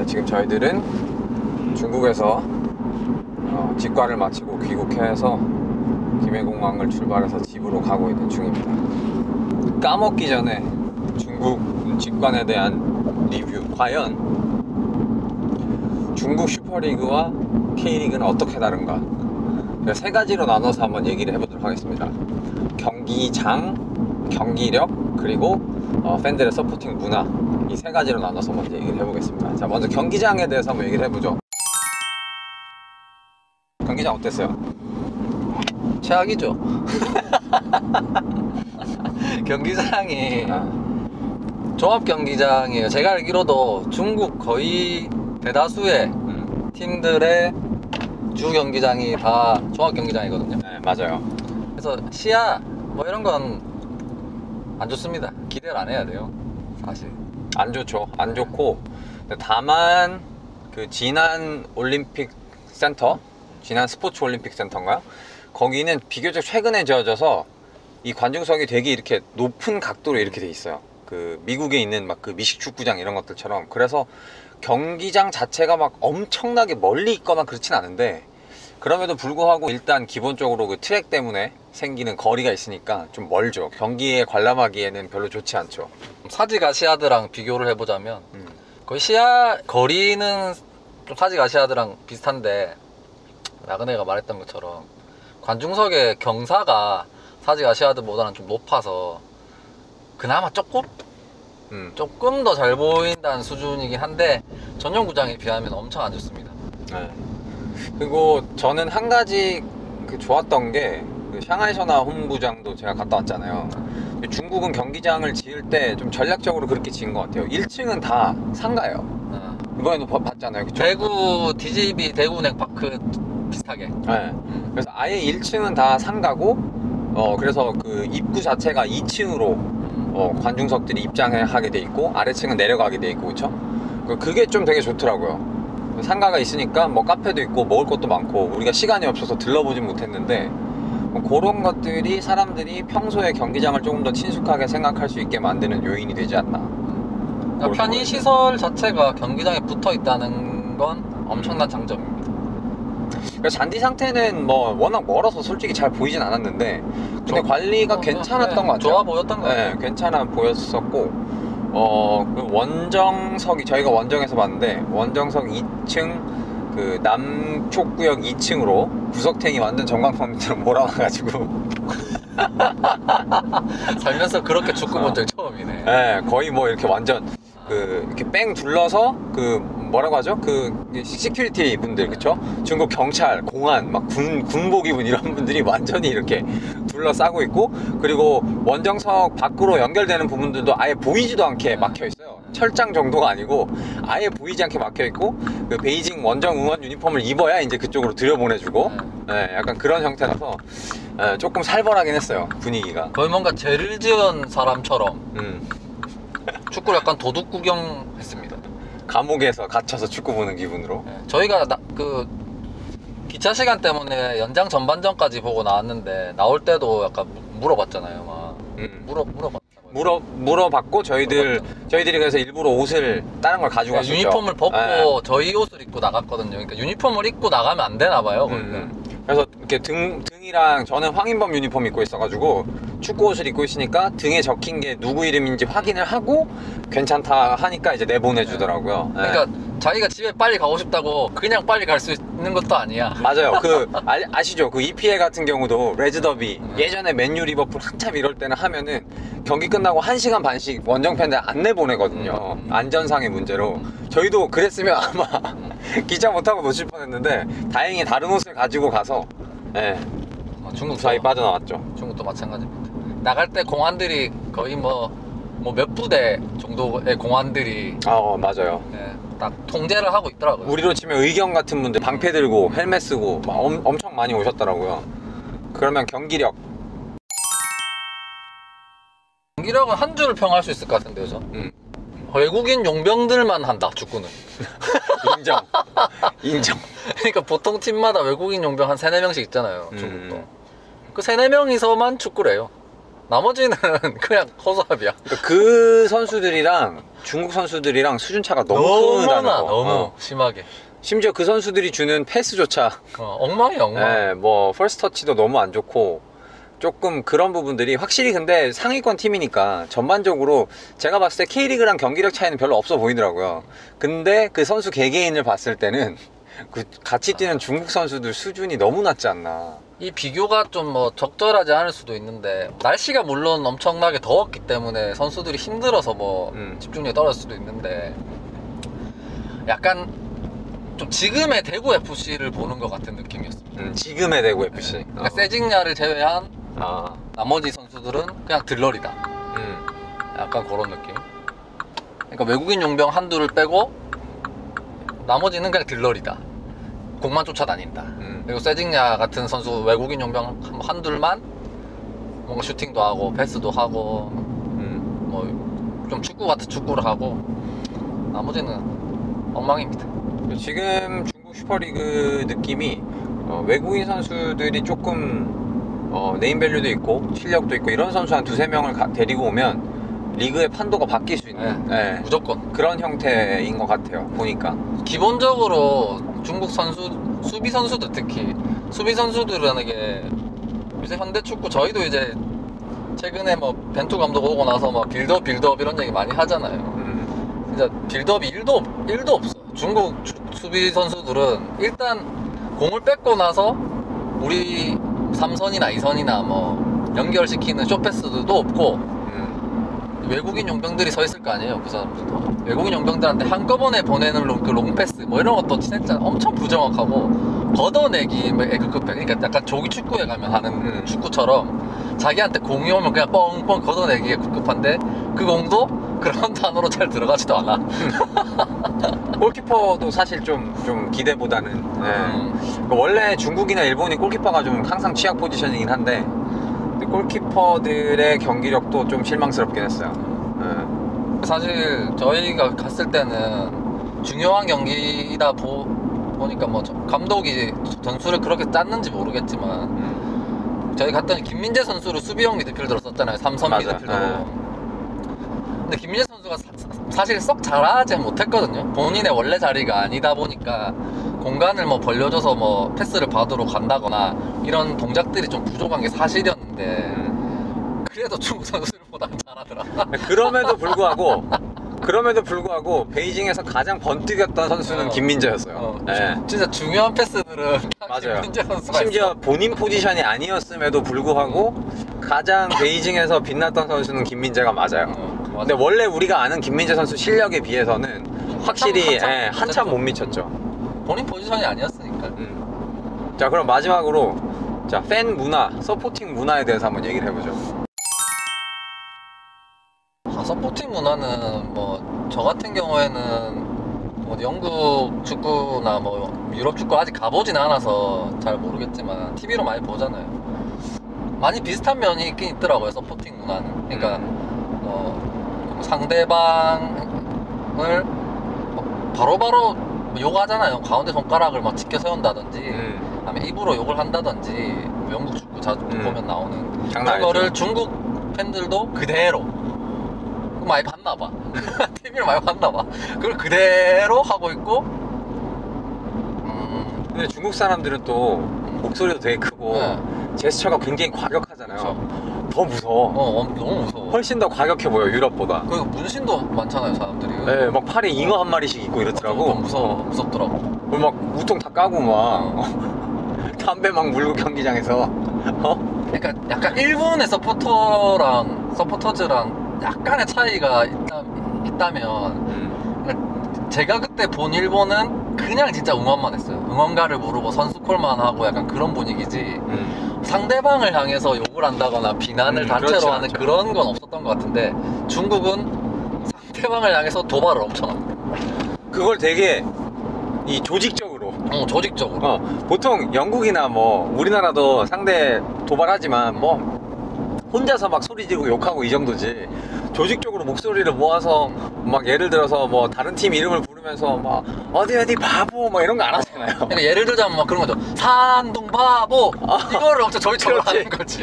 지금 저희들은 중국에서 직과를 마치고 귀국해서 김해공항을 출발해서 집으로 가고 있는 중입니다. 까먹기 전에 중국 직관에 대한 리뷰. 과연 중국 슈퍼리그와 K리그는 어떻게 다른가? 세 가지로 나눠서 한번 얘기를 해보도록 하겠습니다. 경기장, 경기력, 그리고 팬들의 서포팅 문화, 이 세 가지로 나눠서 먼저 얘기를 해보겠습니다. 자, 먼저 경기장에 대해서 한번 얘기를 해보죠. 경기장 어땠어요? 최악이죠. 경기장이 종합 경기장이에요. 제가 알기로도 중국 거의 대다수의 팀들의 주 경기장이 다 종합 경기장이거든요. 네, 맞아요. 그래서 시야 뭐 이런 건 안 좋습니다. 기대를 안 해야 돼요, 사실. 안 좋죠. 안 좋고, 다만 그 지난 올림픽 센터, 지난 스포츠 올림픽 센터인가요? 거기는 비교적 최근에 지어져서 이 관중석이 되게 이렇게 높은 각도로 이렇게 돼 있어요. 그 미국에 있는 막 그 미식 축구장 이런 것들처럼. 그래서 경기장 자체가 막 엄청나게 멀리 있거나 그렇진 않은데, 그럼에도 불구하고 일단 기본적으로 그 트랙 때문에 생기는 거리가 있으니까 좀 멀죠. 경기에 관람하기에는 별로 좋지 않죠. 사직 아시아드랑 비교를 해보자면 거의 시야 거리는 좀 사직 아시아드랑 비슷한데, 나그네가 말했던 것처럼 관중석의 경사가 사직 아시아드보다는 좀 높아서 그나마 조금 더 잘 보인다는 수준이긴 한데, 전용구장에 비하면 엄청 안 좋습니다. 네. 그리고 저는 한 가지 좋았던 게, 그 샹하이 선화 홈구장도 제가 갔다 왔잖아요. 중국은 경기장을 지을 때 좀 전략적으로 그렇게 지은 것 같아요. 1층은 다 상가예요. 이번에도 봤잖아요, 그쵸? 대구 DJB 대구 넥파크 비슷하게. 네. 그래서 아예 1층은 다 상가고, 그래서 그 입구 자체가 2층으로 관중석들이 입장하게 돼 있고, 아래층은 내려가게 돼 있고, 그쵸? 그게 좀 되게 좋더라고요. 상가가 있으니까 뭐 카페도 있고 먹을 것도 많고, 우리가 시간이 없어서 들러보진 못했는데, 그런 것들이 사람들이 평소에 경기장을 조금 더 친숙하게 생각할 수 있게 만드는 요인이 되지 않나. 그러니까 편의시설 자체가 경기장에 붙어 있다는 건 엄청난 장점입니다. 잔디 상태는 뭐 워낙 멀어서 솔직히 잘 보이진 않았는데, 근데 관리가 괜찮았던 것 같아요. 좋아 보였던 것 같아요. 네, 괜찮아 보였었고, 그 원정석이, 저희가 원정에서 봤는데, 원정석 2층 그 남쪽 구역 2층으로 구석탱이 완전 전광판처럼 몰아놔가지고 살면서 그렇게 축구 본 적 처음이네. 네, 거의 뭐 이렇게 완전 이렇게 뺑 둘러서 뭐라고 하죠? 시큐리티 분들, 그쵸? 중국 경찰, 공안, 막 군복 입은 이런 분들이 완전히 이렇게 둘러싸고 있고, 그리고 원정석 밖으로 연결되는 부분들도 아예 보이지도 않게 막혀 있어요. 철장 정도가 아니고 아예 보이지 않게 막혀 있고, 그 베이징 원정 응원 유니폼을 입어야 이제 그쪽으로 들여보내주고, 네, 약간 그런 형태라서 조금 살벌하긴 했어요, 분위기가. 거의 뭔가 죄를 지은 사람처럼 축구를 약간 도둑 구경했습니다. 감옥에서 갇혀서 축구 보는 기분으로. 저희가 그 기차 시간 때문에 연장 전반전까지 보고 나왔는데, 나올 때도 약간 물어봤잖아요. 막 물어봤고, 저희들이 그래서 일부러 옷을 다른 걸 가지고 갔었죠. 유니폼을 벗고 저희 옷을 입고 나갔거든요. 그러니까 유니폼을 입고 나가면 안 되나 봐요. 그래서 이렇게 등이랑, 저는 황인범 유니폼 입고 있어가지고 축구 옷을 입고 있으니까 등에 적힌 게 누구 이름인지 확인을 하고 괜찮다 하니까 이제 내보내주더라고요. 그러니까 자기가 집에 빨리 가고 싶다고 그냥 빨리 갈 수 있는 것도 아니야. 맞아요. 아시죠? 그 EPL 같은 경우도 레즈더비, 예전에 맨유 리버풀 한참 이럴 때는 하면은 경기 끝나고 1시간 반씩 원정 팬들 안 내보내거든요. 안전상의 문제로. 저희도 그랬으면 아마 기차 못하고 놓칠 뻔했는데, 다행히 다른 옷을 가지고 가서 중국 사이 빠져나왔죠. 중국도 마찬가지입니다. 나갈 때 공안들이 거의 뭐 몇 부대 정도의 공안들이 맞아요. 딱 통제를 하고 있더라고요. 우리로 치면 의경 같은 분들 방패 들고 헬멧 쓰고 막 엄청 많이 오셨더라고요. 그러면 경기력은 한 줄을 평할 수 있을 것 같은데요, 저. 외국인 용병들만 한다, 축구는. 인정. 그러니까 보통 팀마다 외국인 용병 한 3-4명씩 있잖아요, 중국도. 그 3-4명이서만 축구를 해요. 나머지는 그냥 허수아비야. 그러니까 그 선수들이랑 중국 선수들이랑 수준 차가 너무 크다는 거. 너무 심하게. 심지어 그 선수들이 주는 패스조차 엉망이야 엉망. 네, 뭐 퍼스트 터치도 너무 안 좋고 조금 그런 부분들이 확실히 근데 상위권 팀이니까 전반적으로 제가 봤을 때 K리그랑 경기력 차이는 별로 없어 보이더라고요. 근데 그 선수 개개인을 봤을 때는 그 같이 뛰는 중국 선수들 수준이 너무 낮지 않나. 이 비교가 좀 뭐 적절하지 않을 수도 있는데 날씨가 물론 엄청나게 더웠기 때문에 선수들이 힘들어서 뭐 집중력이 떨어질 수도 있는데 약간 좀 지금의 대구 FC를 보는 것 같은 느낌이었습니다. 지금의 대구 FC. 그러니까 세징야를 제외한 아, 나머지 선수들은 그냥 들러리다. 약간 그런 느낌. 그러니까 외국인 용병 한두를 빼고 나머지는 그냥 들러리다. 공만 쫓아다닌다. 그리고 세징야 같은 선수 외국인 용병 한둘만 뭔가 슈팅도 하고 패스도 하고 뭐 좀 축구 같은 축구를 하고 나머지는 엉망입니다. 지금 중국 슈퍼리그 느낌이 외국인 선수들이 조금 네임밸류도 있고 실력도 있고 이런 선수 한 두세 명을 데리고 오면 리그의 판도가 바뀔 수 있는 네. 무조건 그런 형태인 것 같아요. 보니까 기본적으로 중국 수비 선수들 특히 수비 선수들은 이게 요새 현대 축구 저희도 이제 최근에 뭐 벤투 감독 오고 나서 막 빌드업 이런 얘기 많이 하잖아요. 진짜 빌드업이 1도 없어. 중국 수비 선수들은 일단 공을 뺏고 나서 우리 3선이나 2선이나 뭐 연결시키는 쇼패스도 없고 외국인 용병들이 서 있을 거 아니에요. 그 사람들도 외국인 용병들한테 한꺼번에 보내는 그 롱패스 뭐 이런 것도 진짜 엄청 부정확하고 걷어내기 급급해. 그러니까 약간 조기 축구에 가면 하는 축구처럼 자기한테 공이 오면 그냥 뻥뻥 걷어내기에 급급한데 그 공도 그런 단어로 잘 들어가지도 않아. 골키퍼도 사실 좀 기대보다는 네. 원래 중국이나 일본이 골키퍼가 좀 항상 취약 포지션이긴 한데 골키퍼들의 경기력도 좀 실망스럽긴 했어요. 사실 저희가 갔을 때는 중요한 경기다 보니까 뭐 감독이 전술을 그렇게 짰는지 모르겠지만 저희 갔더니 김민재 선수를 수비형 미드필더로 썼잖아요. 3선 미드필더로. 근데 김민재 선수가 사실 썩 잘하지 못했거든요. 본인의 원래 자리가 아니다 보니까 공간을 뭐 벌려줘서 뭐 패스를 받으러 간다거나 이런 동작들이 좀 부족한 게 사실이었는데 그래도 중국 선수들보다 잘하더라. 그럼에도 불구하고 베이징에서 가장 번뜩였던 선수는 김민재였어요. 네. 진짜 중요한 패스들은 맞아요. 김민재 선수가 심지어 했어. 본인 포지션이 아니었음에도 불구하고 가장 베이징에서 빛났던 선수는 김민재가 맞아요. 맞아. 근데 원래 우리가 아는 김민재 선수 실력에 비해서는 확실히 한참 못 미쳤죠. 본인 포지션이 아니었으니까. 자, 그럼 마지막으로 자, 팬 문화, 서포팅 문화에 대해서 한번 얘기를 해보죠. 서포팅 문화는 뭐 저 같은 경우에는 뭐 영국 축구나 뭐 유럽 축구 아직 가보진 않아서 잘 모르겠지만 TV로 많이 보잖아요. 많이 비슷한 면이 있긴 있더라고요. 서포팅 문화는. 그러니까 상대방을 바로바로 욕하잖아요. 가운데 손가락을 막 치켜 세운다든지 아니면 입으로 욕을 한다든지 영국 축구 자주 보면 나오는 그런 거를 중국 팬들도 그대로 많이 봤나봐. TV를 많이 봤나봐. 그걸 그대로 하고 있고 근데 중국 사람들은 또 목소리도 되게 크고 제스처가 굉장히 과격하잖아요. 그쵸. 더 무서워. 너무 무서워. 훨씬 더 과격해 보여, 유럽보다. 그리고 문신도 많잖아요, 사람들이. 네, 막 팔에 잉어 한 마리씩 있고 이렇더라고. 무섭더라고. 그리고 막 우통 다 까고 막 담배 막 물고 경기장에서. 그러니까 약간 일본의 서포터즈랑 약간의 차이가 있다면 그러니까 제가 그때 본 일본은 그냥 진짜 응원만 했어요. 응원가를 부르고 선수콜만 하고 약간 그런 분위기지 상대방을 향해서 욕을 한다거나 비난을 단체로 하는 그런 건 없었던 것 같은데 중국은 상대방을 향해서 도발을 엄청 합니다. 그걸 되게 이 조직적으로 조직적으로 보통 영국이나 뭐 우리나라도 상대 도발하지만 뭐 혼자서 막 소리 지르고 욕하고 이 정도지 조직적으로 목소리를 모아서 막 예를 들어서 뭐 다른 팀 이름을 부르면서 막 어디 바보 막 이런 거 안 하잖아요. 그러니까 예를 들자면 막 그런 거죠. 산동 바보 이거를 엄청 조직적으로 하는 거지.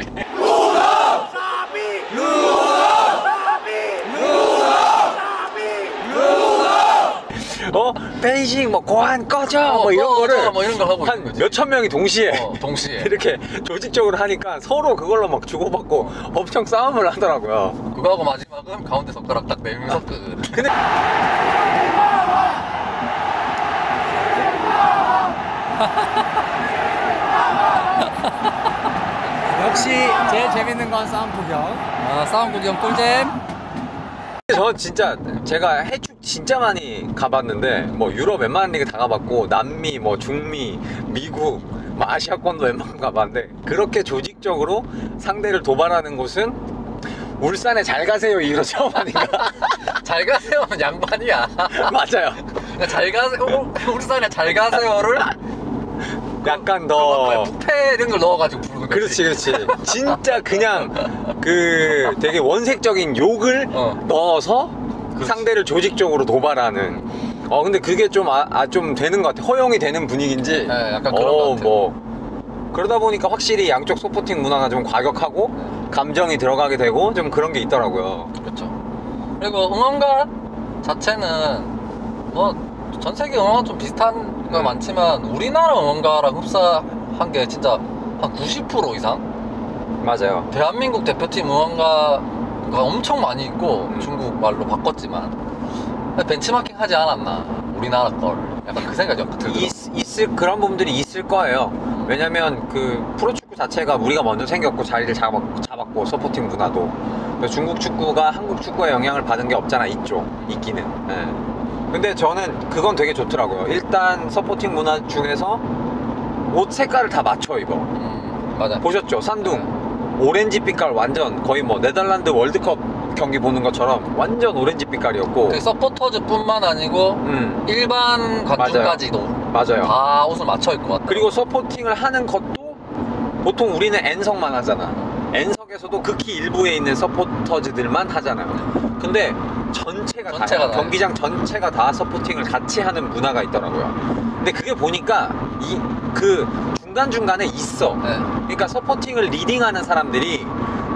베이징 뭐 고안 꺼져 뭐 이런 거를 뭐 이런 걸 하고 있는 한 거지. 몇천 명이 동시에 동시에 이렇게 조직적으로 하니까 서로 그걸로 막 주고받고 엄청 싸움을 하더라고요. 그거 하고 마지막은 가운데 손가락 딱 내밀면서 근데 역시 제일 재밌는 건 싸움 구경. 싸움 구경 꿀잼. 저 진짜 제가 해축 진짜 많이 가봤는데 뭐 유럽 웬만한 리그 다 가봤고 남미 뭐 중미 미국 뭐 아시아권도 웬만큼 가봤는데 그렇게 조직적으로 상대를 도발하는 곳은 울산에 잘 가세요 이후로 처음 아닌가. 잘 가세요는 양반이야. 맞아요. 그러니까 잘 가세요. 울산에 잘 가세요를 약간 더 부패 이런 걸 넣어가지고 부르는 거지. 그렇지 진짜 그냥 그 되게 원색적인 욕을 넣어서 상대를 조직적으로 도발하는. 근데 그게 좀 좀 되는 것 같아. 허용이 되는 분위기인지. 네, 약간 그런 것 같아요. 뭐 그러다 보니까 확실히 양쪽 서포팅 문화가 좀 과격하고 감정이 들어가게 되고 좀 그런 게 있더라고요. 그렇죠. 그리고 응원가 자체는 뭐 전 세계 응원가 좀 비슷한 거 많지만 우리나라 응원가랑 흡사한 게 진짜 한 90% 이상? 맞아요. 대한민국 대표팀 응원가가 엄청 많이 있고 중국 말로 바꿨지만 벤치마킹 하지 않았나 우리나라 걸. 약간 그 생각이 들더라고요. 있을 그런 부분들이 있을 거예요. 왜냐면 그 프로축구 자체가 우리가 먼저 생겼고 자리를 잡았고 서포팅 문화도 중국 축구가 한국 축구에 영향을 받은 게 없잖아. 있기는. 예. 근데 저는 그건 되게 좋더라고요. 일단 서포팅 문화 중에서 옷 색깔을 다 맞춰 입어. 맞아. 보셨죠? 산둥 오렌지 빛깔 완전 거의 뭐 네덜란드 월드컵 경기 보는 것처럼 완전 오렌지 빛깔이었고 그 서포터즈뿐만 아니고 일반 관중까지도 맞아요. 다 옷을 맞춰 입고 왔다. 그리고 서포팅을 하는 것도 보통 우리는 N석만 하잖아. N석에서도 극히 일부에 있는 서포터즈들만 하잖아요. 근데 전체가 전체가 다 경기장 전체가 다 서포팅을 같이 하는 문화가 있더라고요. 근데 그게 보니까 그 중간중간에 있어. 네. 그러니까 서포팅을 리딩하는 사람들이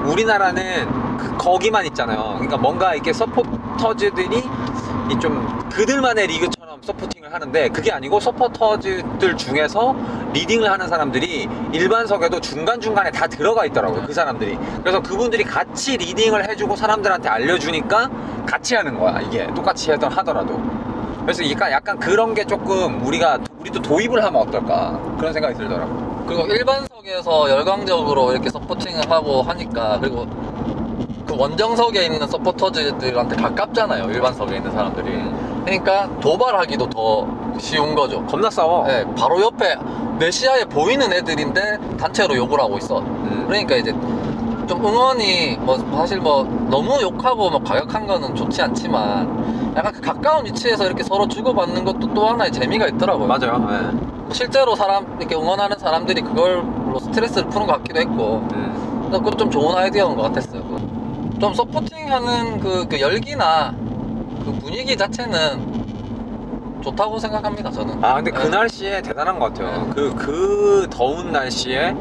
우리나라는 거기만 있잖아요. 그러니까 뭔가 이렇게 서포터즈들이 좀 그들만의 리그처럼 서포팅을 하는데 그게 아니고 서포터즈들 중에서 리딩을 하는 사람들이 일반석에도 중간중간에 다 들어가 있더라고요. 그 사람들이. 그래서 그분들이 같이 리딩을 해주고 사람들한테 알려주니까 같이 하는 거야. 이게 똑같이 하더라도. 그래서 약간 그런 게 조금 우리도 도입을 하면 어떨까 그런 생각이 들더라고요. 그리고 일반석에서 열광적으로 이렇게 서포팅을 하고 하니까 그리고 그 원정석에 있는 서포터즈들한테 가깝잖아요. 일반석에 있는 사람들이. 그러니까 도발하기도 더 쉬운 거죠. 겁나 싸워. 네, 바로 옆에 내 시야에 보이는 애들인데 단체로 욕을 하고 있어. 그러니까 이제 좀 응원이 뭐 사실 뭐 너무 욕하고 뭐 과격한 거는 좋지 않지만 약간 그 가까운 위치에서 이렇게 서로 주고받는 것도 또 하나의 재미가 있더라고요. 맞아요. 네. 실제로 이렇게 응원하는 사람들이 그걸로 스트레스를 푸는 것 같기도 했고 그것도 좀 좋은 아이디어인 것 같았어요. 좀 서포팅하는 그 열기나 그 분위기 자체는 좋다고 생각합니다. 저는. 근데 그 날씨에 대단한 것 같아요. 그 더운 날씨에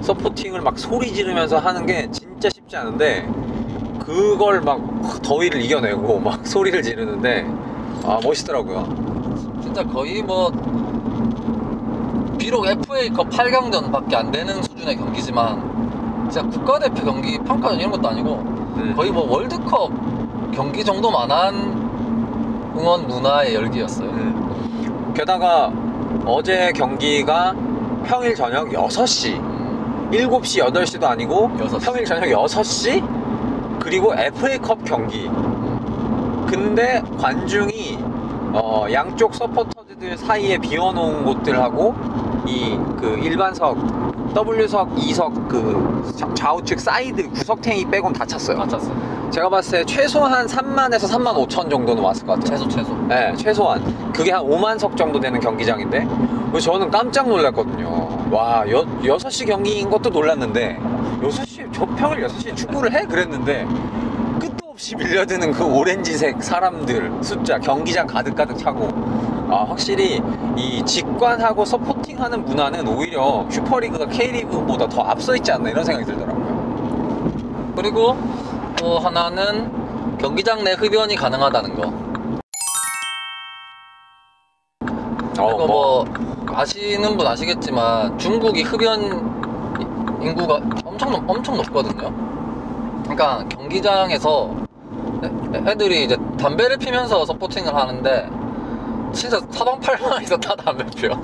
서포팅을 막 소리 지르면서 하는 게 진짜 쉽지 않은데 그걸 막 더위를 이겨내고 막 소리를 지르는데 멋있더라고요. 진짜 거의 뭐 비록 FA컵 8강전밖에 안 되는 수준의 경기지만 진짜 국가대표 경기 평가전 이런 것도 아니고 거의 뭐 월드컵 경기 정도만한 응원 문화의 열기였어요. 게다가 어제 경기가 평일 저녁 6시 7시 8시도 아니고 6시. 평일 저녁 6시 그리고 FA컵 경기. 근데 관중이 양쪽 서포터즈들 사이에 비워놓은 곳들하고 그 일반석 W석, 2석 그 좌우측 사이드 구석탱이 빼곤 다 찼어요. 다 찼어요. 제가 봤을 때 최소한 3만에서 3만 5천 정도는 왔을 것 같아요. 최소. 네, 최소한. 그게 한 5만 석 정도 되는 경기장인데 그래서 저는 깜짝 놀랐거든요. 와, 6시 경기인 것도 놀랐는데 6시, 저 평일 6시에 축구를 해? 그랬는데 끝도 없이 밀려드는 그 오렌지색 사람들 숫자, 경기장 가득가득 차고 확실히 이 직관하고 서포팅하는 문화는 오히려 슈퍼리그가 K리그보다 더 앞서 있지 않나 이런 생각이 들더라고요. 그리고 또 하나는 경기장 내 흡연이 가능하다는 거. 이거 뭐 아시는 분 아시겠지만 중국이 흡연 인구가 엄청 높거든요. 그러니까 경기장에서 애들이 이제 담배를 피면서 서포팅을 하는데 진짜 사방팔방에서 다 담배 피워.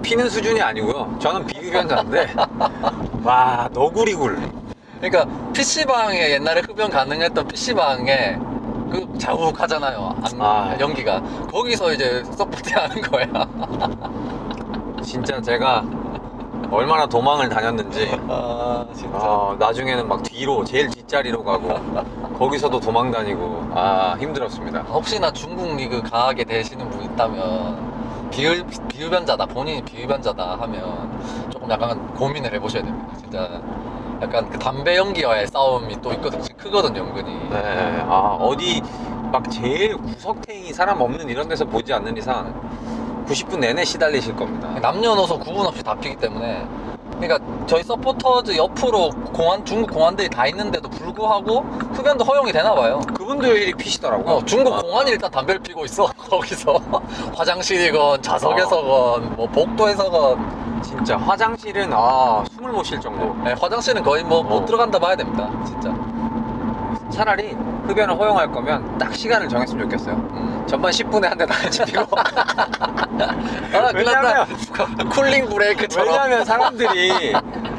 피는 수준이 아니고요. 저는 비흡연자인데 와 너구리굴. 그러니까 PC방에 옛날에 흡연 가능했던 PC방에 그 자욱하잖아요. 연기가. 거기서 이제 서포팅 하는 거야. 진짜 제가 얼마나 도망을 다녔는지 진짜. 나중에는 막 뒤로 제일 뒷자리로 가고 거기서도 도망 다니고 힘들었습니다. 혹시나 중국 리그 가게 되시는 분 있다면 비흡연자다, 본인이 비흡연자다 하면 조금 약간 고민을 해보셔야 됩니다. 진짜 약간 그 담배 연기와의 싸움이 또 있거든요. 크거든요, 은근히. 네, 어디 막 제일 구석탱이 사람 없는 이런 데서 보지 않는 이상 90분 내내 시달리실 겁니다. 남녀노소 구분 없이 다 피기 때문에. 그러니까 저희 서포터즈 옆으로 중국 공안들이 다 있는데도 불구하고 흡연도 허용이 되나 봐요. 그분들이 피시더라고요. 중국 공안이 일단 담배를 피고 있어. 거기서 화장실이건 좌석에서건 뭐 복도에서건. 진짜 화장실은 숨을 못 쉴 정도. 네, 화장실은 거의 뭐 못 들어간다 봐야 됩니다. 진짜. 차라리 흡연을 허용할 거면 딱 시간을 정했으면 좋겠어요. 전반 10분에 한 대 다 같이 피고. 왜냐면 쿨링 브레이크처럼. 왜냐면 사람들이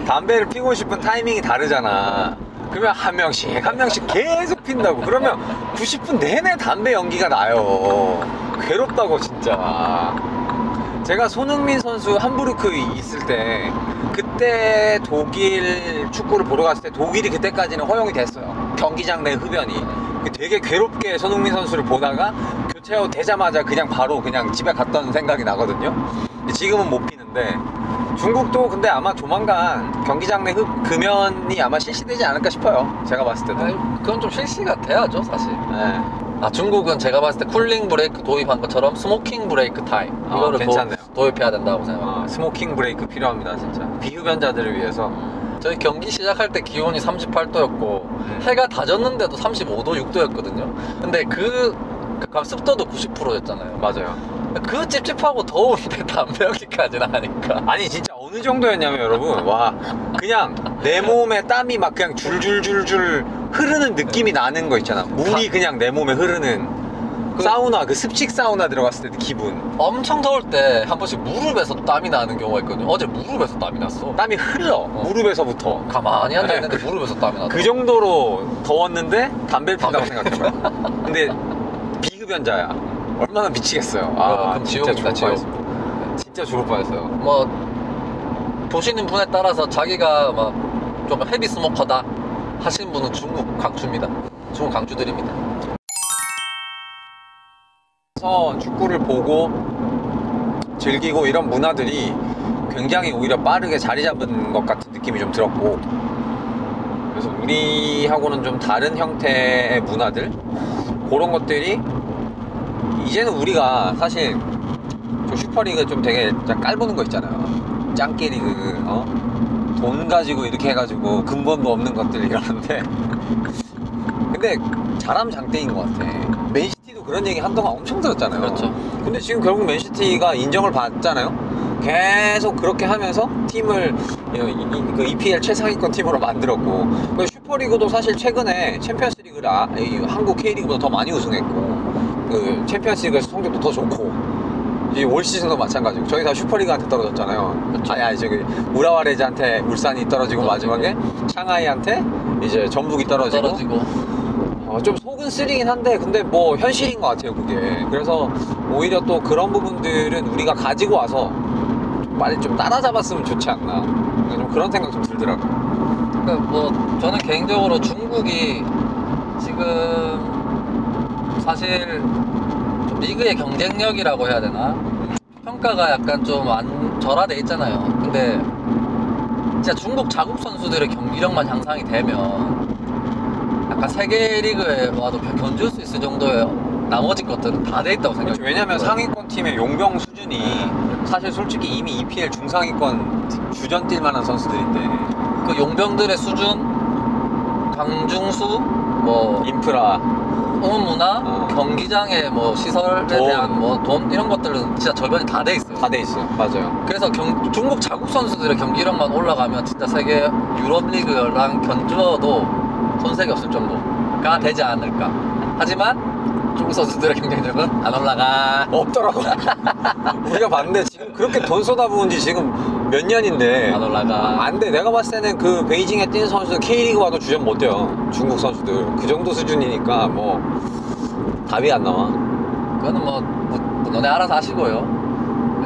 담배를 피고 싶은 타이밍이 다르잖아. 그러면 한 명씩 계속 핀다고. 그러면 90분 내내 담배 연기가 나요. 괴롭다고 진짜. 제가 손흥민 선수 함부르크 있을 때 그때 독일 축구를 보러 갔을 때 독일이 그때까지는 허용이 됐어요. 경기장 내 흡연이. 되게 괴롭게 손흥민 선수를 보다가 교체하고 되자마자 그냥 집에 갔던 생각이 나거든요. 지금은 못 피는데 중국도 근데 아마 조만간 경기장 내 금연이 아마 실시되지 않을까 싶어요. 제가 봤을 때도. 그건 좀 실시가 돼야죠, 사실. 네. 중국은 제가 봤을 때 쿨링 브레이크 도입한 것처럼 스모킹 브레이크 타임 이거를 괜찮네요. 도입해야 된다고 생각합니다. 스모킹 브레이크 필요합니다, 진짜. 비흡연자들을 위해서. 저희 경기 시작할 때 기온이 38도였고 해가 다 졌는데도 35도, 6도였거든요. 근데 그 습도도 90%였잖아요. 맞아요. 그 찝찝하고 더운데 담배 연기까지는 하니까. 아니 진짜 어느 정도였냐면 여러분, 와 그냥 내 몸에 땀이 막 그냥 줄줄줄줄 흐르는 느낌이 나는 거 있잖아. 물이 그냥 내 몸에 흐르는. 사우나, 그 습식 사우나 들어갔을 때 기분. 엄청 더울 때 한 번씩 무릎에서 땀이 나는 경우가 있거든요. 어제 무릎에서 땀이 났어. 땀이 흘러. 무릎에서부터. 가만히 앉아있는데 무릎에서 땀이 났어. 그 정도로 더웠는데 담배를 핀다고 생각해봐요. 근데 비흡연자야. 얼마나 미치겠어요. 그럼 진짜 지옥입니다, 죽을 지옥. 뻔했어. 진짜 죽을 뻔했어요. 뭐 보시는 분에 따라서 자기가 막 좀 헤비 스모커다 하시는 분은 중국 강추입니다. 중국 강추드립니다. 그래서 축구를 보고 즐기고 이런 문화들이 굉장히 오히려 빠르게 자리 잡은 것 같은 느낌이 좀 들었고, 그래서 우리하고는 좀 다른 형태의 문화들, 그런 것들이 이제는 우리가 사실 저 슈퍼리그 좀 되게 깔보는 거 있잖아요. 짱깨 리그, 돈 가지고 이렇게 해가지고 근본도 없는 것들 이러는데 근데 잘하면 장땡인 것 같아. 맨시티도 그런 얘기 한동안 엄청 들었잖아요. 그렇죠. 근데 지금 결국 맨시티가 인정을 받잖아요. 계속 그렇게 하면서 팀을 그 EPL 최상위권 팀으로 만들었고, 그 슈퍼리그도 사실 최근에 챔피언스리그를 한국 K리그보다 더 많이 우승했고, 그 챔피언스리그에서 성적도 더 좋고, 이 올 시즌도 마찬가지고 저희 다 슈퍼리그한테 떨어졌잖아요. 그렇죠. 저기 우라와레즈한테 울산이 떨어지고 마지막에 샹하이한테 이제 전북이 떨어지고. 좀 속은 쓰리긴 한데 근데 뭐 현실인 것 같아요, 그게. 그래서 오히려 또 그런 부분들은 우리가 가지고 와서 좀 빨리 좀 따라잡았으면 좋지 않나, 좀 그런 생각 좀 들더라고요. 그러니까 뭐 저는 개인적으로 중국이 지금 사실 좀 리그의 경쟁력이라고 해야 되나, 평가가 약간 좀 절하돼 있잖아요. 근데 진짜 중국 자국 선수들의 경기력만 향상이 되면 약간 세계 리그에 와도 견줄 수 있을 정도의 나머지 것들은 다 돼 있다고 생각해요. 왜냐면 상위권 팀의 용병 수준이 사실 솔직히 이미 EPL 중상위권 주전 뛸 만한 선수들인데, 그 용병들의 수준, 강중수, 뭐 인프라, 응원 문화, 경기장의 뭐 시설에 돈. 대한 뭐 돈 이런 것들은 진짜 저변이 다 돼 있어요. 다 돼 있어요. 맞아요. 그래서 중국 자국 선수들의 경기력만 올라가면 진짜 세계 유럽 리그랑 견주어도 손색이 없을 정도가 되지 않을까. 하지만 중국 선수들의 경쟁력은 안 올라가. 없더라고. 우리가 봤는데 지금 그렇게 돈 쏟아부은 지 지금 몇 년인데 안 올라가. 안 돼. 내가 봤을 때는 그 베이징에 뛰는 선수들 K리그 와도 주전 못 뛰어. 중국 선수들 그 정도 수준이니까 뭐 답이 안 나와. 그거는 뭐 너네 알아서 하시고요.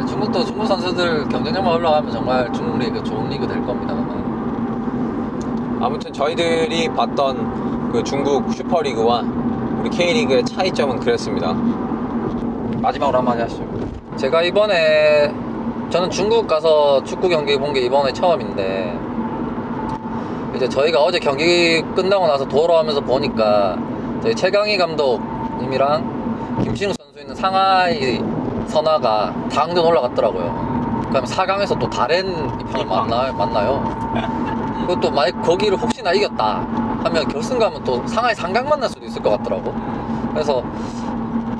중국도 중국 선수들 경쟁력만 올라가면 정말 중국 리그 좋은 리그 될 겁니다. 아무튼 저희들이 봤던 그 중국 슈퍼리그와 우리 K리그의 차이점은 그랬습니다. 마지막으로 한마디 하시죠. 제가 이번에 저는 중국 가서 축구 경기 본 게 이번에 처음인데 이제 저희가 어제 경기 끝나고 나서 돌아오면서 보니까 저희 최강희 감독님이랑 김신욱 선수 있는 상하이 선화가 당전 올라갔더라고요. 그럼 4강에서 또 다른 입항을 만나요. 그것도 만약 거기를 혹시나 이겼다 하면 결승 가면 또 상하이 상강 만날 수도 있을 것 같더라고. 그래서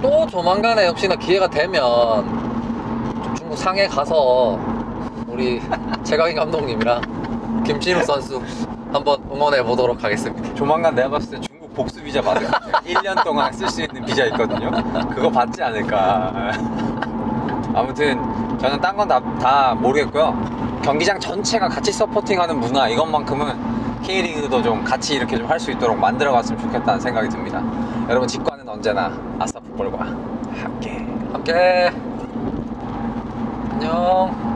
또 조만간에 혹시나 기회가 되면 중국 상해 가서 우리 최강희 감독님이랑 김진욱 선수 한번 응원해 보도록 하겠습니다. 조만간 내가 봤을 때 중국 복수 비자 받을 것 같아요. 1년 동안 쓸 수 있는 비자 있거든요. 그거 받지 않을까. 아무튼 저는 딴 건 다 모르겠고요. 경기장 전체가 같이 서포팅하는 문화 이것만큼은 K리그도 좀 같이 이렇게 좀 할 수 있도록 만들어갔으면 좋겠다는 생각이 듭니다. 여러분 직관은 언제나 아싸풋볼과 함께 안녕.